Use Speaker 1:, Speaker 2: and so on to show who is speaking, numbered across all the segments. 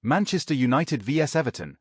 Speaker 1: Manchester United vs Everton.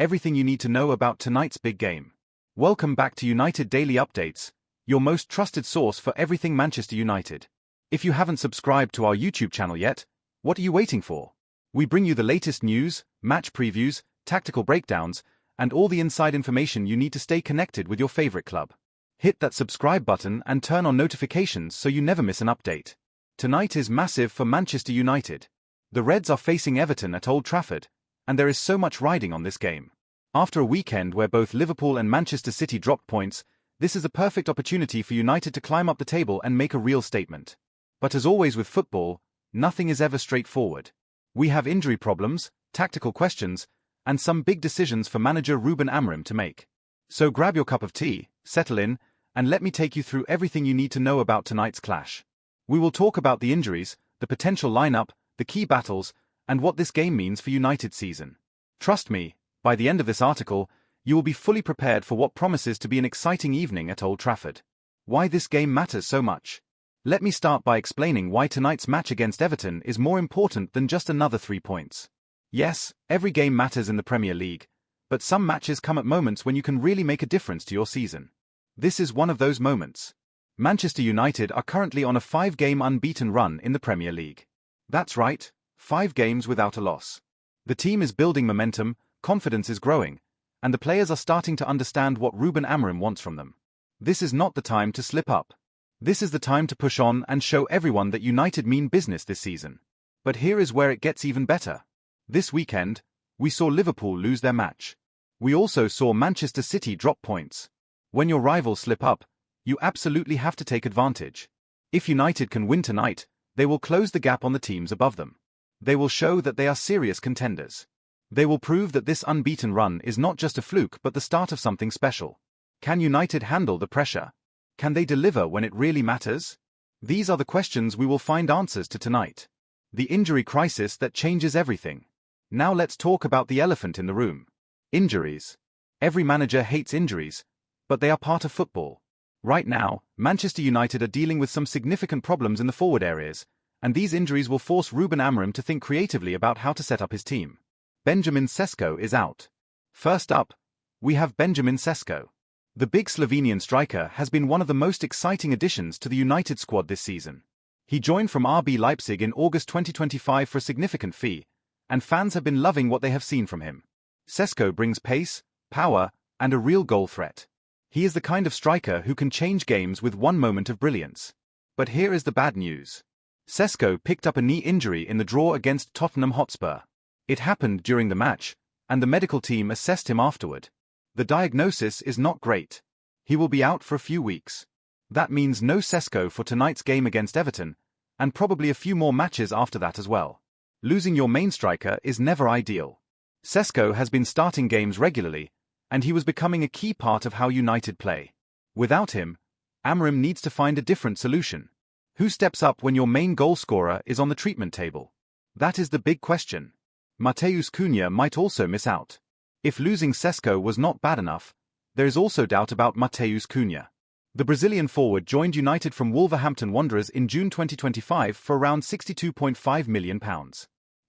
Speaker 1: Everything you need to know about tonight's big game. Welcome back to United Daily Updates, your most trusted source for everything Manchester United. If you haven't subscribed to our YouTube channel yet, what are you waiting for? We bring you the latest news, match previews, tactical breakdowns, and all the inside information you need to stay connected with your favorite club. Hit that subscribe button and turn on notifications so you never miss an update. Tonight is massive for Manchester United. The Reds are facing Everton at Old Trafford, and there is so much riding on this game. After a weekend where both Liverpool and Manchester City dropped points, this is a perfect opportunity for United to climb up the table and make a real statement. But as always with football, nothing is ever straightforward. We have injury problems, tactical questions, and some big decisions for manager Ruben Amorim to make. So grab your cup of tea, settle in, and let me take you through everything you need to know about tonight's clash. We will talk about the injuries, the potential lineup, the key battles, and what this game means for United's season. Trust me, by the end of this article, you will be fully prepared for what promises to be an exciting evening at Old Trafford. Why this game matters so much. Let me start by explaining why tonight's match against Everton is more important than just another 3 points. Yes, every game matters in the Premier League, but some matches come at moments when you can really make a difference to your season. This is one of those moments. Manchester United are currently on a 5-game unbeaten run in the Premier League. That's right, 5 games without a loss. The team is building momentum, confidence is growing, and the players are starting to understand what Ruben Amorim wants from them. This is not the time to slip up. This is the time to push on and show everyone that United mean business this season. But here is where it gets even better. This weekend, we saw Liverpool lose their match. We also saw Manchester City drop points. When your rivals slip up, you absolutely have to take advantage. If United can win tonight, they will close the gap on the teams above them. They will show that they are serious contenders. They will prove that this unbeaten run is not just a fluke but the start of something special. Can United handle the pressure? Can they deliver when it really matters? These are the questions we will find answers to tonight. The injury crisis that changes everything. Now let's talk about the elephant in the room. Injuries. Every manager hates injuries, but they are part of football. Right now, Manchester United are dealing with some significant problems in the forward areas, and these injuries will force Ruben Amorim to think creatively about how to set up his team. Benjamin Sesko is out. First up, we have Benjamin Sesko. The big Slovenian striker has been one of the most exciting additions to the United squad this season. He joined from RB Leipzig in August 2025 for a significant fee, and fans have been loving what they have seen from him. Sesko brings pace, power, and a real goal threat. He is the kind of striker who can change games with one moment of brilliance. But here is the bad news. Sesko picked up a knee injury in the draw against Tottenham Hotspur. It happened during the match, and the medical team assessed him afterward. The diagnosis is not great. He will be out for a few weeks. That means no Sesko for tonight's game against Everton, and probably a few more matches after that as well. Losing your main striker is never ideal. Sesko has been starting games regularly, and he was becoming a key part of how United play. Without him, Amorim needs to find a different solution. Who steps up when your main goal scorer is on the treatment table? That is the big question. Matheus Cunha might also miss out. If losing Sesko was not bad enough, there is also doubt about Matheus Cunha. The Brazilian forward joined United from Wolverhampton Wanderers in June 2025 for around £62.5 million.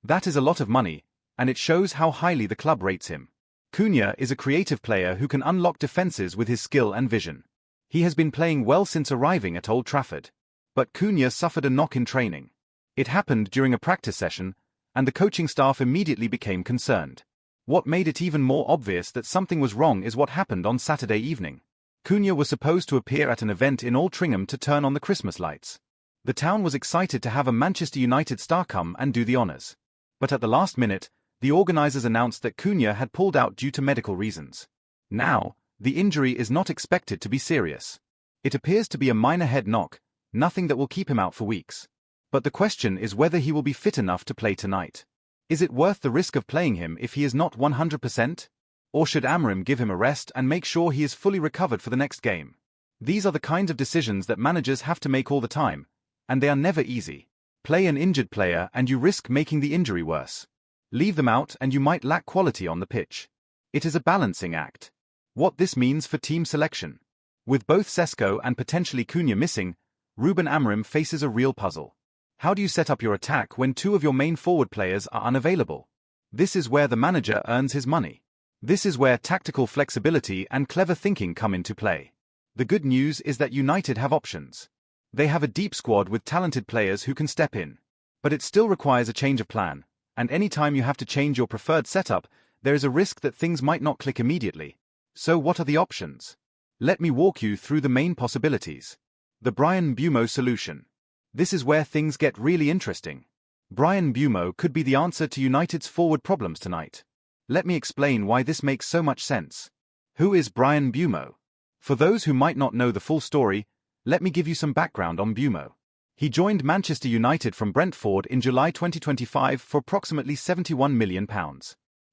Speaker 1: That is a lot of money, and it shows how highly the club rates him. Cunha is a creative player who can unlock defenses with his skill and vision. He has been playing well since arriving at Old Trafford. But Cunha suffered a knock in training. It happened during a practice session, and the coaching staff immediately became concerned. What made it even more obvious that something was wrong is what happened on Saturday evening. Cunha was supposed to appear at an event in Altrincham to turn on the Christmas lights. The town was excited to have a Manchester United star come and do the honours. But at the last minute, the organisers announced that Cunha had pulled out due to medical reasons. Now, the injury is not expected to be serious. It appears to be a minor head knock, nothing that will keep him out for weeks. But the question is whether he will be fit enough to play tonight. Is it worth the risk of playing him if he is not 100%? Or should Amorim give him a rest and make sure he is fully recovered for the next game? These are the kinds of decisions that managers have to make all the time, and they are never easy. Play an injured player and you risk making the injury worse. Leave them out and you might lack quality on the pitch. It is a balancing act. What this means for team selection. With both Sesko and potentially Cunha missing, Ruben Amorim faces a real puzzle. How do you set up your attack when two of your main forward players are unavailable? This is where the manager earns his money. This is where tactical flexibility and clever thinking come into play. The good news is that United have options. They have a deep squad with talented players who can step in. But it still requires a change of plan, and any time you have to change your preferred setup, there is a risk that things might not click immediately. So what are the options? Let me walk you through the main possibilities. The Bryan Mbeumo solution. This is where things get really interesting. Bryan Mbeumo could be the answer to United's forward problems tonight. Let me explain why this makes so much sense. Who is Bryan Mbeumo? For those who might not know the full story, let me give you some background on Mbeumo. He joined Manchester United from Brentford in July 2025 for approximately £71 million.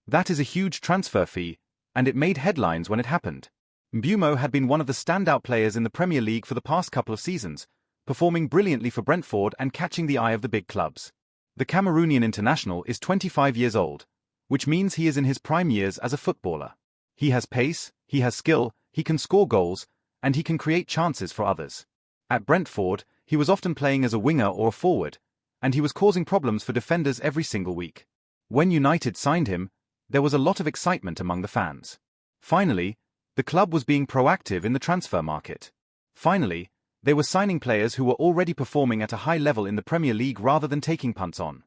Speaker 1: That is a huge transfer fee, and it made headlines when it happened. Mbeumo had been one of the standout players in the Premier League for the past couple of seasons, performing brilliantly for Brentford and catching the eye of the big clubs. The Cameroonian international is 25 years old, which means he is in his prime years as a footballer. He has pace, he has skill, he can score goals, and he can create chances for others. At Brentford, he was often playing as a winger or a forward, and he was causing problems for defenders every single week. When United signed him, there was a lot of excitement among the fans. Finally, the club was being proactive in the transfer market. Finally, they were signing players who were already performing at a high level in the Premier League rather than taking punts on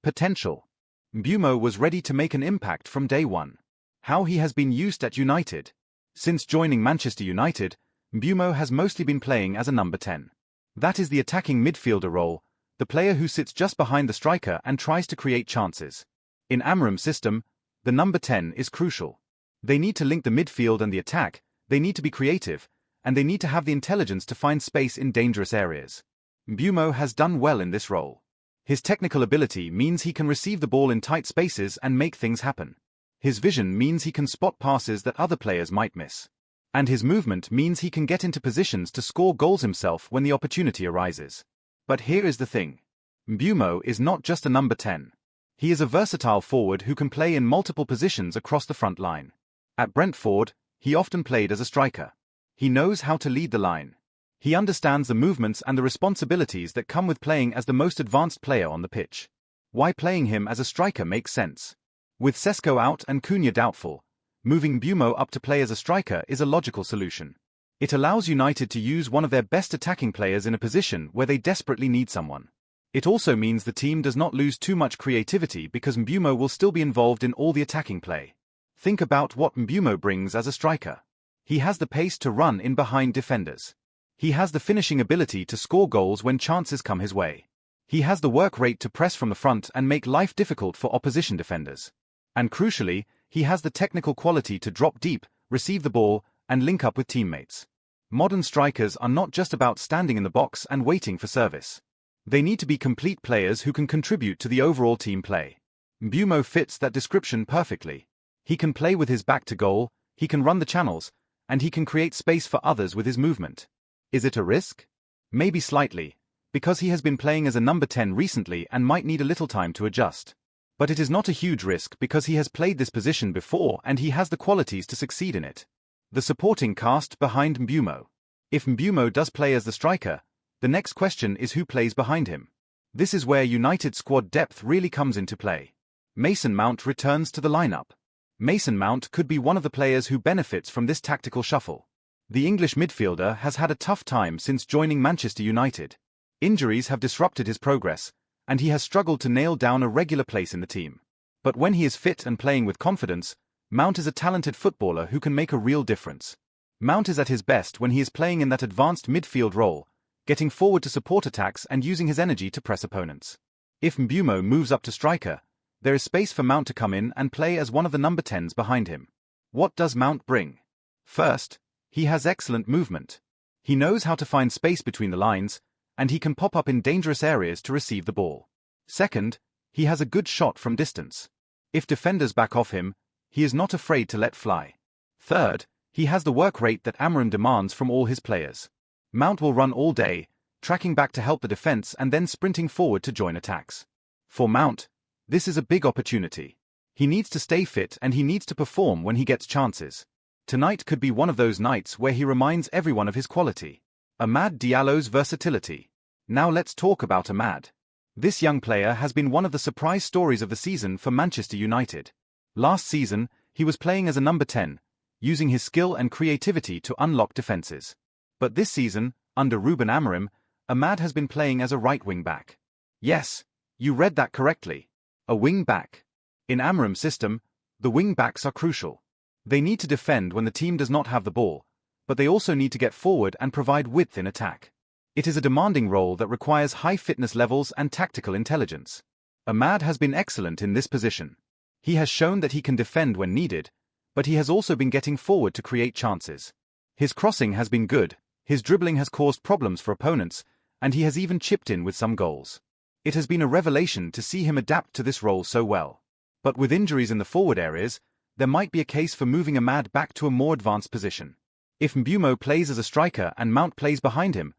Speaker 1: potential. Mbeumo was ready to make an impact from day one. How he has been used at United. Since joining Manchester United, Mbeumo has mostly been playing as a number 10. That is the attacking midfielder role, the player who sits just behind the striker and tries to create chances. In Amorim's system, the number 10 is crucial. They need to link the midfield and the attack, they need to be creative, and they need to have the intelligence to find space in dangerous areas. Mbeumo has done well in this role. His technical ability means he can receive the ball in tight spaces and make things happen. His vision means he can spot passes that other players might miss. And his movement means he can get into positions to score goals himself when the opportunity arises. But here is the thing. Mbeumo is not just a number 10. He is a versatile forward who can play in multiple positions across the front line. At Brentford, he often played as a striker. He knows how to lead the line. He understands the movements and the responsibilities that come with playing as the most advanced player on the pitch. Why playing him as a striker makes sense. With Sesko out and Cunha doubtful, moving Mbeumo up to play as a striker is a logical solution. It allows United to use one of their best attacking players in a position where they desperately need someone. It also means the team does not lose too much creativity because Mbeumo will still be involved in all the attacking play. Think about what Mbeumo brings as a striker. He has the pace to run in behind defenders. He has the finishing ability to score goals when chances come his way. He has the work rate to press from the front and make life difficult for opposition defenders. And crucially, he has the technical quality to drop deep, receive the ball, and link up with teammates. Modern strikers are not just about standing in the box and waiting for service. They need to be complete players who can contribute to the overall team play. Mbeumo fits that description perfectly. He can play with his back to goal, he can run the channels, and he can create space for others with his movement. Is it a risk? Maybe slightly, because he has been playing as a number 10 recently and might need a little time to adjust. But it is not a huge risk because he has played this position before and he has the qualities to succeed in it. The supporting cast behind Mbeumo. If Mbeumo does play as the striker, the next question is who plays behind him. This is where United squad depth really comes into play. Mason Mount returns to the lineup. Mason Mount could be one of the players who benefits from this tactical shuffle. The English midfielder has had a tough time since joining Manchester United. Injuries have disrupted his progress, and he has struggled to nail down a regular place in the team. But when he is fit and playing with confidence, Mount is a talented footballer who can make a real difference. Mount is at his best when he is playing in that advanced midfield role, getting forward to support attacks and using his energy to press opponents. If Mbeumo moves up to striker, there is space for Mount to come in and play as one of the number 10s behind him. What does Mount bring? First, he has excellent movement. He knows how to find space between the lines, and he can pop up in dangerous areas to receive the ball. Second, he has a good shot from distance. If defenders back off him, he is not afraid to let fly. Third, he has the work rate that Amorim demands from all his players. Mount will run all day, tracking back to help the defense and then sprinting forward to join attacks. For Mount, this is a big opportunity. He needs to stay fit and he needs to perform when he gets chances. Tonight could be one of those nights where he reminds everyone of his quality. Amad Diallo's versatility. Now let's talk about Amad. This young player has been one of the surprise stories of the season for Manchester United. Last season, he was playing as a number 10, using his skill and creativity to unlock defenses. But this season, under Ruben Amorim, Amad has been playing as a right wing-back. Yes, you read that correctly. A wing-back. In Amorim's system, the wing-backs are crucial. They need to defend when the team does not have the ball, but they also need to get forward and provide width in attack. It is a demanding role that requires high fitness levels and tactical intelligence. Amad has been excellent in this position. He has shown that he can defend when needed, but he has also been getting forward to create chances. His crossing has been good, his dribbling has caused problems for opponents, and he has even chipped in with some goals. It has been a revelation to see him adapt to this role so well. But with injuries in the forward areas, there might be a case for moving Amad back to a more advanced position. If Mbeumo plays as a striker and Mount plays behind him,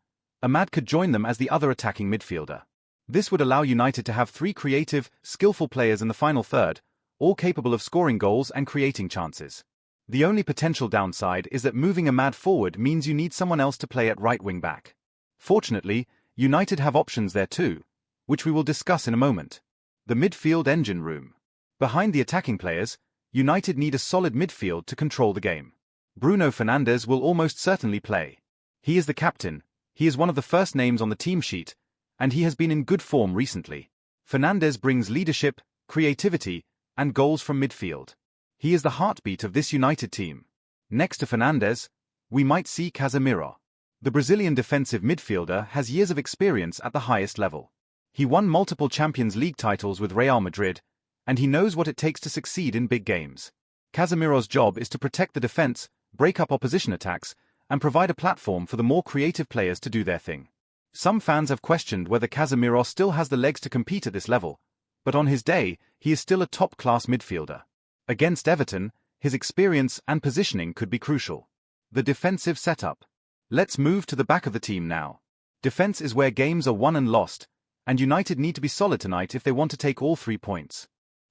Speaker 1: Amad could join them as the other attacking midfielder. This would allow United to have 3 creative, skillful players in the final third, all capable of scoring goals and creating chances. The only potential downside is that moving Amad forward means you need someone else to play at right wing back. Fortunately, United have options there too, which we will discuss in a moment. The midfield engine room. Behind the attacking players, United need a solid midfield to control the game. Bruno Fernandes will almost certainly play. He is the captain, he is one of the first names on the team sheet, and he has been in good form recently. Fernandes brings leadership, creativity, and goals from midfield. He is the heartbeat of this United team. Next to Fernandes, we might see Casemiro. The Brazilian defensive midfielder has years of experience at the highest level. He won multiple Champions League titles with Real Madrid, and he knows what it takes to succeed in big games. Casemiro's job is to protect the defense, break up opposition attacks, and provide a platform for the more creative players to do their thing. Some fans have questioned whether Casemiro still has the legs to compete at this level, but on his day, he is still a top-class midfielder. Against Everton, his experience and positioning could be crucial. The defensive setup. Let's move to the back of the team now. Defense is where games are won and lost, and United need to be solid tonight if they want to take all 3 points.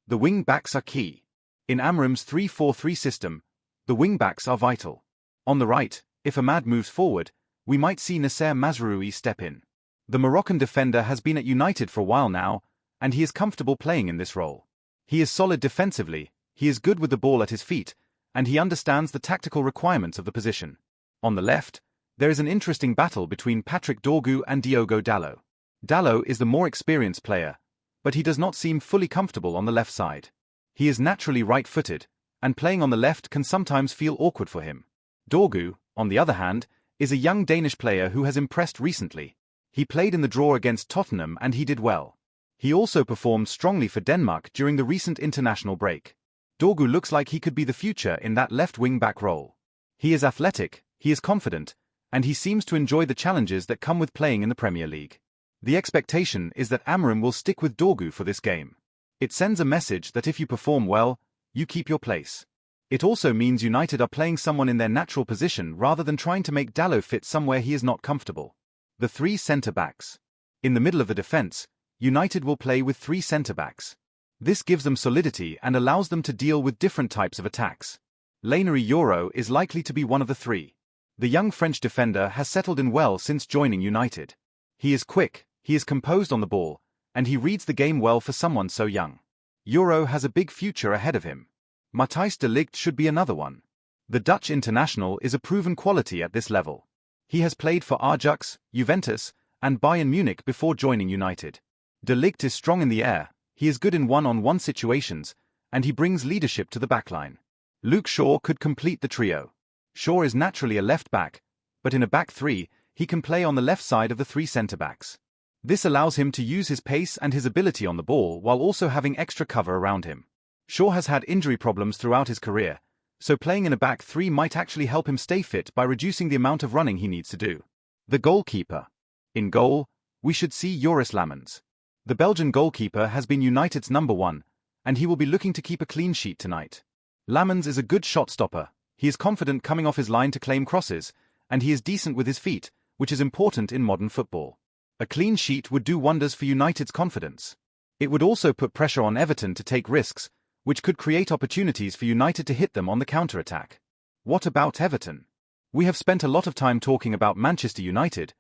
Speaker 1: The wing-backs are key. In Amorim's 3-4-3 system, the wing-backs are vital. On the right, if Amad moves forward, we might see Nasser Mazraoui step in. The Moroccan defender has been at United for a while now, and he is comfortable playing in this role. He is solid defensively, he is good with the ball at his feet, and he understands the tactical requirements of the position. On the left, there is an interesting battle between Patrick Dorgu and Diogo Dalot. Dalot is the more experienced player, but he does not seem fully comfortable on the left side. He is naturally right-footed, and playing on the left can sometimes feel awkward for him. Dorgu, on the other hand, is a young Danish player who has impressed recently. He played in the draw against Tottenham and he did well. He also performed strongly for Denmark during the recent international break. Dorgu looks like he could be the future in that left wing-back role. He is athletic, he is confident, and he seems to enjoy the challenges that come with playing in the Premier League. The expectation is that Amorim will stick with Dorgu for this game. It sends a message that if you perform well, you keep your place. It also means United are playing someone in their natural position rather than trying to make Dalot fit somewhere he is not comfortable. The 3 centre-backs. In the middle of the defence, United will play with 3 centre-backs. This gives them solidity and allows them to deal with different types of attacks. Lainery Yoro is likely to be one of the 3. The young French defender has settled in well since joining United. He is quick, he is composed on the ball, and he reads the game well for someone so young. Yoro has a big future ahead of him. Matthijs de Ligt should be another one. The Dutch international is a proven quality at this level. He has played for Ajax, Juventus, and Bayern Munich before joining United. De Ligt is strong in the air, he is good in one-on-one situations, and he brings leadership to the backline. Luke Shaw could complete the trio. Shaw is naturally a left-back, but in a back 3, he can play on the left side of the 3 centre-backs. This allows him to use his pace and his ability on the ball while also having extra cover around him. Shaw has had injury problems throughout his career, so playing in a back 3 might actually help him stay fit by reducing the amount of running he needs to do. The goalkeeper. In goal, we should see Joris Lammens. The Belgian goalkeeper has been United's number 1, and he will be looking to keep a clean sheet tonight. Lammens is a good shot stopper, he is confident coming off his line to claim crosses, and he is decent with his feet, which is important in modern football. A clean sheet would do wonders for United's confidence. It would also put pressure on Everton to take risks, which could create opportunities for United to hit them on the counter-attack. What about Everton? We have spent a lot of time talking about Manchester United,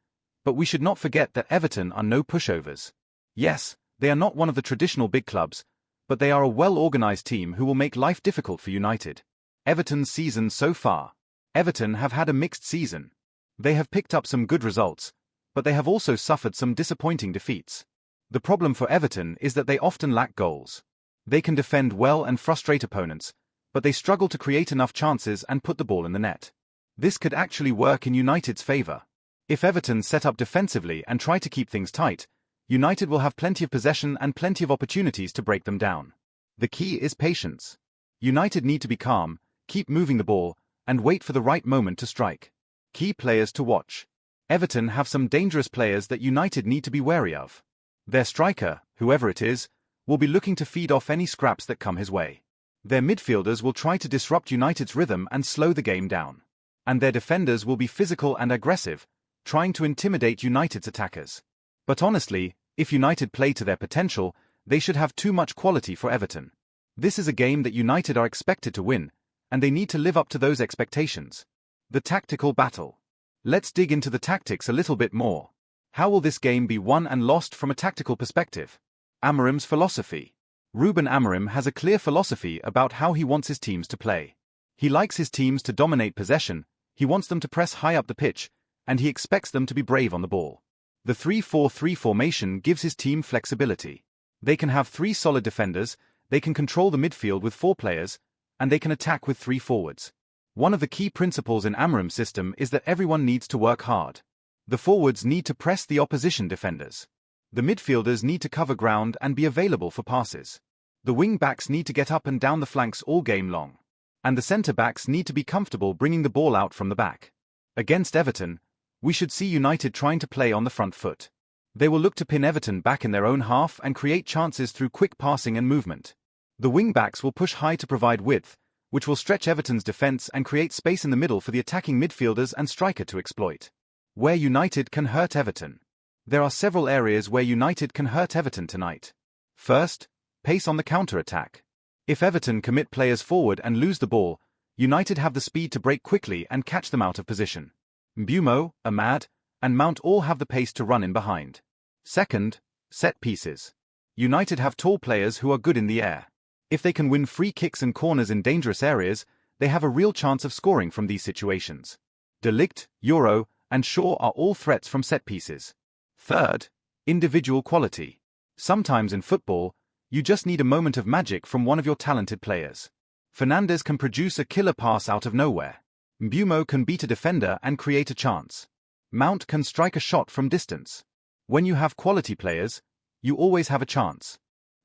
Speaker 1: but we should not forget that Everton are no pushovers. Yes, they are not one of the traditional big clubs, but they are a well-organized team who will make life difficult for United. Everton's season so far. Everton have had a mixed season. They have picked up some good results, but they have also suffered some disappointing defeats. The problem for Everton is that they often lack goals. They can defend well and frustrate opponents, but they struggle to create enough chances and put the ball in the net. This could actually work in United's favour. If Everton set up defensively and try to keep things tight, United will have plenty of possession and plenty of opportunities to break them down. The key is patience. United need to be calm, keep moving the ball, and wait for the right moment to strike. Key players to watch. Everton have some dangerous players that United need to be wary of. Their striker, whoever it is, will be looking to feed off any scraps that come his way. Their midfielders will try to disrupt United's rhythm and slow the game down. And their defenders will be physical and aggressive, trying to intimidate United's attackers. But honestly, if United play to their potential, they should have too much quality for Everton. This is a game that United are expected to win, and they need to live up to those expectations. The tactical battle. Let's dig into the tactics a little bit more. How will this game be won and lost from a tactical perspective? Amorim's philosophy. Ruben Amorim has a clear philosophy about how he wants his teams to play. He likes his teams to dominate possession, he wants them to press high up the pitch, and he expects them to be brave on the ball. The 3-4-3 formation gives his team flexibility. They can have 3 solid defenders, they can control the midfield with 4 players, and they can attack with 3 forwards. One of the key principles in Amorim's system is that everyone needs to work hard. The forwards need to press the opposition defenders. The midfielders need to cover ground and be available for passes. The wing-backs need to get up and down the flanks all game long. And the centre-backs need to be comfortable bringing the ball out from the back. Against Everton, we should see United trying to play on the front foot. They will look to pin Everton back in their own half and create chances through quick passing and movement. The wing-backs will push high to provide width, which will stretch Everton's defence and create space in the middle for the attacking midfielders and striker to exploit. Where United can hurt Everton. There are several areas where United can hurt Everton tonight. First, pace on the counter-attack. If Everton commit players forward and lose the ball, United have the speed to break quickly and catch them out of position. Mbeumo, Ahmad, and Mount all have the pace to run in behind. Second, set pieces. United have tall players who are good in the air. If they can win free kicks and corners in dangerous areas, they have a real chance of scoring from these situations. De Ligt, Euro, and Shaw are all threats from set pieces. Third, individual quality. Sometimes in football, you just need a moment of magic from one of your talented players. Fernandes can produce a killer pass out of nowhere. Mbeumo can beat a defender and create a chance. Mount can strike a shot from distance. When you have quality players, you always have a chance.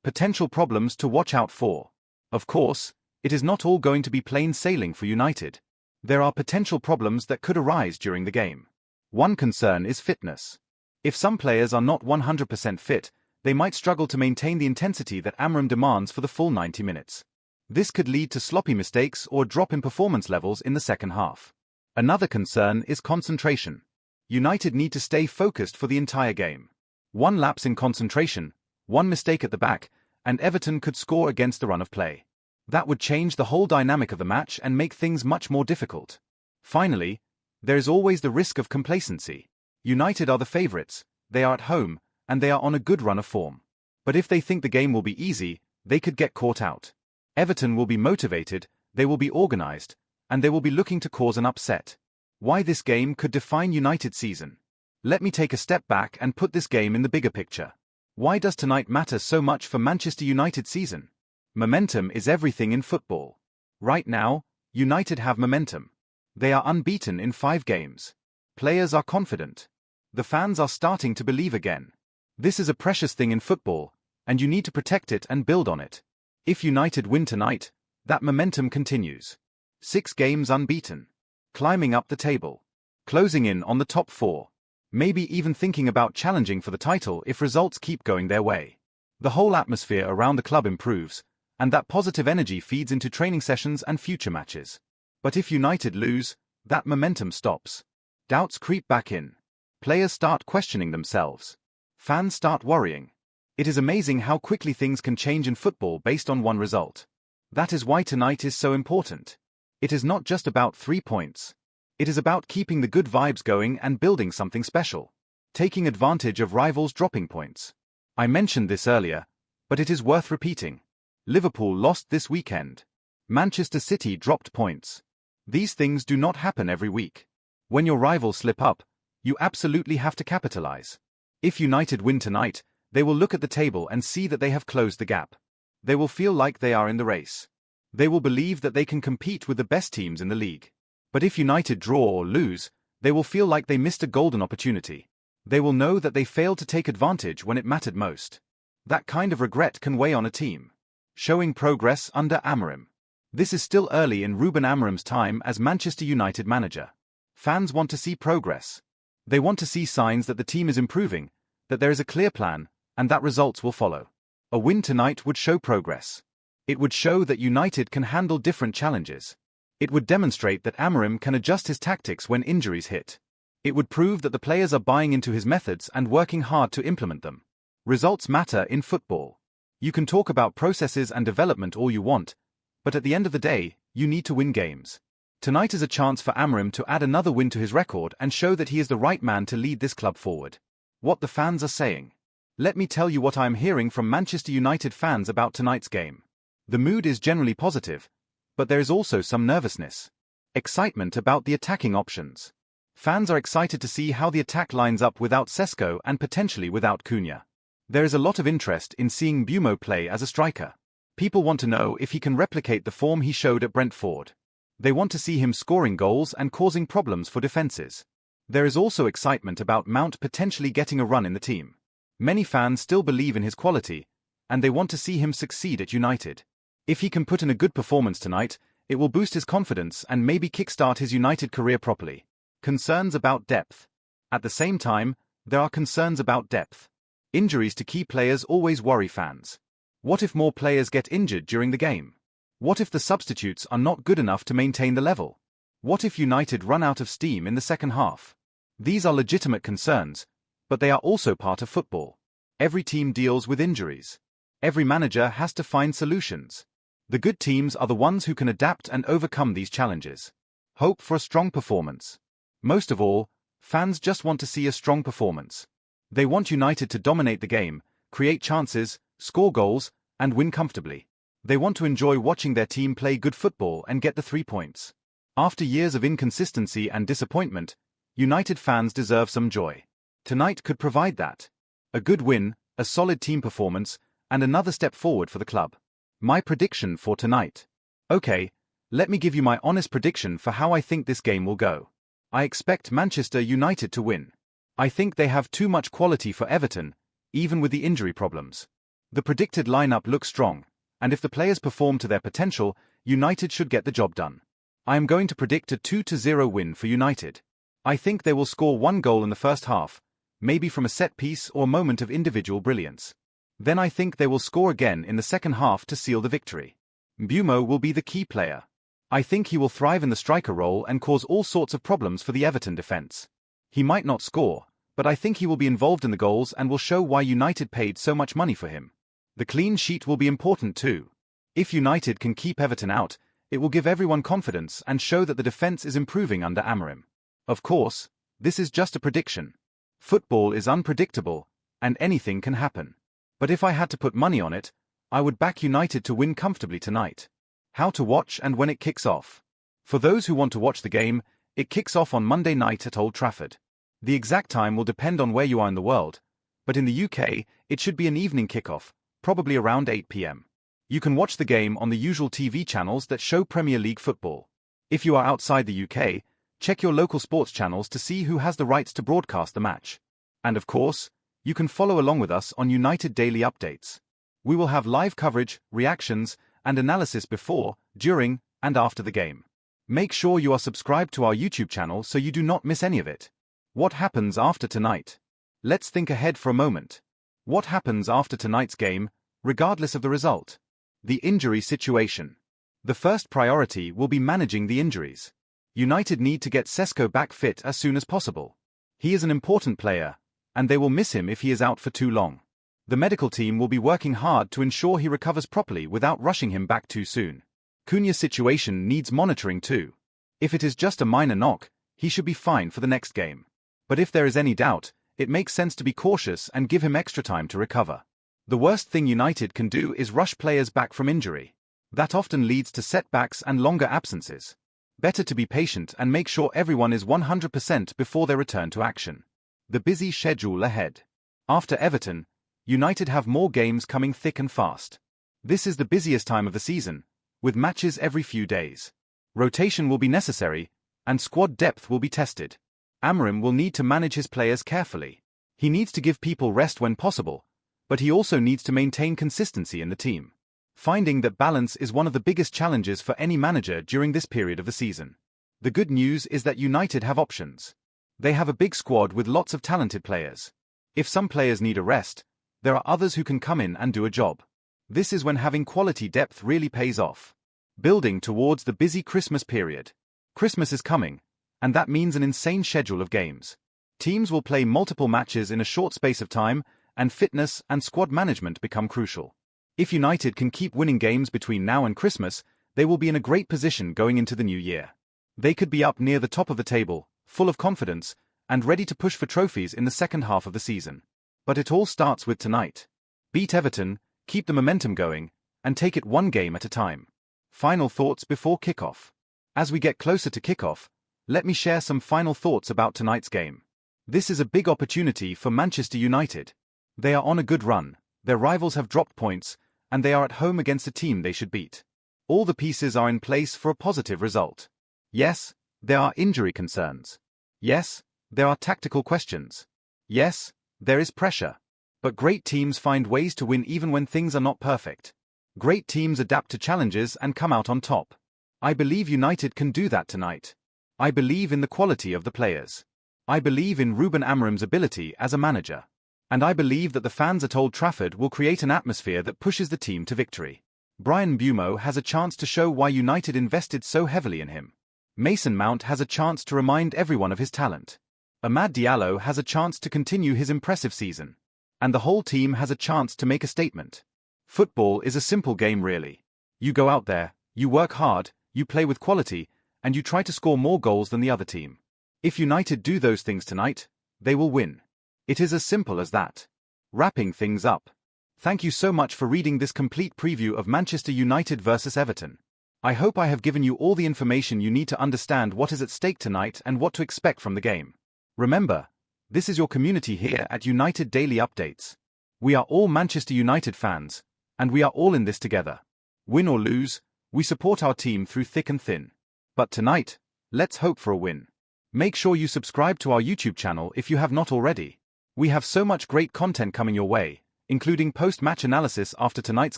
Speaker 1: Potential problems to watch out for. Of course, it is not all going to be plain sailing for United. There are potential problems that could arise during the game. One concern is fitness. If some players are not 100% fit, they might struggle to maintain the intensity that Amorim demands for the full 90 minutes. This could lead to sloppy mistakes or drop in performance levels in the second half. Another concern is concentration. United need to stay focused for the entire game. One lapse in concentration, one mistake at the back, and Everton could score against the run of play. That would change the whole dynamic of the match and make things much more difficult. Finally, there is always the risk of complacency. United are the favourites, they are at home, and they are on a good run of form. But if they think the game will be easy, they could get caught out. Everton will be motivated, they will be organised, and they will be looking to cause an upset. Why this game could define United's season. Let me take a step back and put this game in the bigger picture. Why does tonight matter so much for Manchester United's season? Momentum is everything in football. Right now, United have momentum. They are unbeaten in 5 games. Players are confident. The fans are starting to believe again. This is a precious thing in football, and you need to protect it and build on it. If United win tonight, that momentum continues. 6 games unbeaten. Climbing up the table. Closing in on the top 4. Maybe even thinking about challenging for the title if results keep going their way. The whole atmosphere around the club improves, and that positive energy feeds into training sessions and future matches. But if United lose, that momentum stops. Doubts creep back in. Players start questioning themselves. Fans start worrying. It is amazing how quickly things can change in football based on one result. That is why tonight is so important. It is not just about 3 points. It is about keeping the good vibes going and building something special. Taking advantage of rivals dropping points. I mentioned this earlier, but it is worth repeating. Liverpool lost this weekend. Manchester City dropped points. These things do not happen every week. When your rivals slip up, you absolutely have to capitalize. If United win tonight, they will look at the table and see that they have closed the gap. They will feel like they are in the race. They will believe that they can compete with the best teams in the league. But if United draw or lose, they will feel like they missed a golden opportunity. They will know that they failed to take advantage when it mattered most. That kind of regret can weigh on a team. Showing progress under Amorim. This is still early in Ruben Amorim's time as Manchester United manager. Fans want to see progress. They want to see signs that the team is improving, that there is a clear plan, and that results will follow. A win tonight would show progress. It would show that United can handle different challenges. It would demonstrate that Amorim can adjust his tactics when injuries hit. It would prove that the players are buying into his methods and working hard to implement them. Results matter in football. You can talk about processes and development all you want, but at the end of the day, you need to win games. Tonight is a chance for Amorim to add another win to his record and show that he is the right man to lead this club forward. What the fans are saying. Let me tell you what I am hearing from Manchester United fans about tonight's game. The mood is generally positive, but there is also some nervousness. Excitement about the attacking options. Fans are excited to see how the attack lines up without Sesko and potentially without Cunha. There is a lot of interest in seeing Bumo play as a striker. People want to know if he can replicate the form he showed at Brentford. They want to see him scoring goals and causing problems for defenses. There is also excitement about Mount potentially getting a run in the team. Many fans still believe in his quality, and they want to see him succeed at United. If he can put in a good performance tonight, it will boost his confidence and maybe kickstart his United career properly. Concerns about depth. At the same time, there are concerns about depth. Injuries to key players always worry fans. What if more players get injured during the game? What if the substitutes are not good enough to maintain the level? What if United run out of steam in the second half? These are legitimate concerns, but they are also part of football. Every team deals with injuries. Every manager has to find solutions. The good teams are the ones who can adapt and overcome these challenges. Hope for a strong performance. Most of all, fans just want to see a strong performance. They want United to dominate the game, create chances, score goals, and win comfortably. They want to enjoy watching their team play good football and get the 3 points. After years of inconsistency and disappointment, United fans deserve some joy. Tonight could provide that. A good win, a solid team performance, and another step forward for the club. My prediction for tonight. Okay, let me give you my honest prediction for how I think this game will go. I expect Manchester United to win. I think they have too much quality for Everton, even with the injury problems. The predicted lineup looks strong, and if the players perform to their potential, United should get the job done. I am going to predict a 2-0 win for United. I think they will score 1 goal in the first half, maybe from a set piece or moment of individual brilliance. Then I think they will score again in the second half to seal the victory. Bumo will be the key player. I think he will thrive in the striker role and cause all sorts of problems for the Everton defence. He might not score, but I think he will be involved in the goals and will show why United paid so much money for him. The clean sheet will be important too. If United can keep Everton out, it will give everyone confidence and show that the defence is improving under Amorim. Of course, this is just a prediction. Football is unpredictable, and anything can happen. But if I had to put money on it, I would back United to win comfortably tonight. How to watch and when it kicks off. For those who want to watch the game, it kicks off on Monday night at Old Trafford. The exact time will depend on where you are in the world, but in the UK, it should be an evening kickoff, probably around 8 p.m. You can watch the game on the usual TV channels that show Premier League football. If you are outside the UK, check your local sports channels to see who has the rights to broadcast the match. And of course, you can follow along with us on United Daily Updates. We will have live coverage, reactions, and analysis before, during, and after the game. Make sure you are subscribed to our YouTube channel so you do not miss any of it. What happens after tonight? Let's think ahead for a moment. What happens after tonight's game, regardless of the result? The injury situation. The first priority will be managing the injuries. United need to get Sesko back fit as soon as possible. He is an important player, and they will miss him if he is out for too long. The medical team will be working hard to ensure he recovers properly without rushing him back too soon. Cunha's situation needs monitoring too. If it is just a minor knock, he should be fine for the next game. But if there is any doubt, it makes sense to be cautious and give him extra time to recover. The worst thing United can do is rush players back from injury. That often leads to setbacks and longer absences. Better to be patient and make sure everyone is 100% before they return to action. The busy schedule ahead. After Everton, United have more games coming thick and fast. This is the busiest time of the season, with matches every few days. Rotation will be necessary, and squad depth will be tested. Amorim will need to manage his players carefully. He needs to give people rest when possible, but he also needs to maintain consistency in the team. Finding that balance is one of the biggest challenges for any manager during this period of the season. The good news is that United have options. They have a big squad with lots of talented players. If some players need a rest, there are others who can come in and do a job. This is when having quality depth really pays off. Building towards the busy Christmas period. Christmas is coming, and that means an insane schedule of games. Teams will play multiple matches in a short space of time, and fitness and squad management become crucial. If United can keep winning games between now and Christmas, they will be in a great position going into the new year. They could be up near the top of the table, full of confidence, and ready to push for trophies in the second half of the season. But it all starts with tonight. Beat Everton, keep the momentum going, and take it one game at a time. Final thoughts before kickoff. As we get closer to kickoff, let me share some final thoughts about tonight's game. This is a big opportunity for Manchester United. They are on a good run, their rivals have dropped points, and they are at home against a team they should beat. All the pieces are in place for a positive result. Yes, there are injury concerns. Yes, there are tactical questions. Yes, there is pressure. But great teams find ways to win even when things are not perfect. Great teams adapt to challenges and come out on top. I believe United can do that tonight. I believe in the quality of the players. I believe in Ruben Amorim's ability as a manager. And I believe that the fans at Old Trafford will create an atmosphere that pushes the team to victory. Bryan Mbeumo has a chance to show why United invested so heavily in him. Mason Mount has a chance to remind everyone of his talent. Amad Diallo has a chance to continue his impressive season. And the whole team has a chance to make a statement. Football is a simple game really. You go out there, you work hard, you play with quality, and you try to score more goals than the other team. If United do those things tonight, they will win. It is as simple as that. Wrapping things up. Thank you so much for reading this complete preview of Manchester United vs Everton. I hope I have given you all the information you need to understand what is at stake tonight and what to expect from the game. Remember, this is your community here at United Daily Updates. We are all Manchester United fans, and we are all in this together. Win or lose, we support our team through thick and thin. But tonight, let's hope for a win. Make sure you subscribe to our YouTube channel if you have not already. We have so much great content coming your way, including post-match analysis after tonight's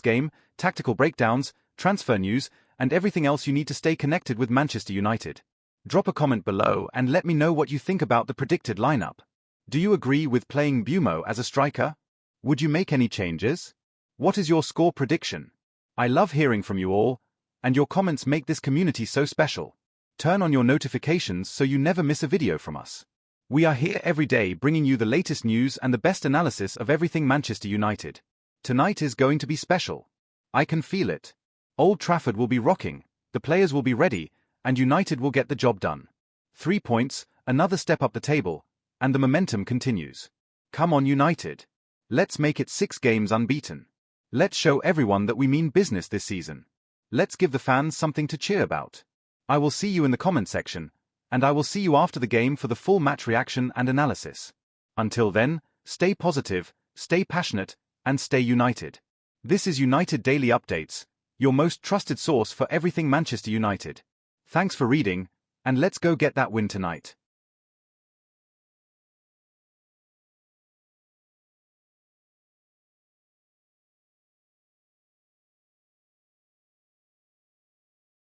Speaker 1: game, tactical breakdowns, transfer news, and everything else you need to stay connected with Manchester United. Drop a comment below and let me know what you think about the predicted lineup. Do you agree with playing Mbeumo as a striker? Would you make any changes? What is your score prediction? I love hearing from you all, and your comments make this community so special. Turn on your notifications so you never miss a video from us. We are here every day bringing you the latest news and the best analysis of everything Manchester United. Tonight is going to be special. I can feel it. Old Trafford will be rocking, the players will be ready, and United will get the job done. 3 points, another step up the table, and the momentum continues. Come on United. Let's make it 6 games unbeaten. Let's show everyone that we mean business this season. Let's give the fans something to cheer about. I will see you in the comment section, and I will see you after the game for the full match reaction and analysis. Until then, stay positive, stay passionate, and stay united. This is United Daily Updates, your most trusted source for everything Manchester United. Thanks for reading, and let's go get that win tonight.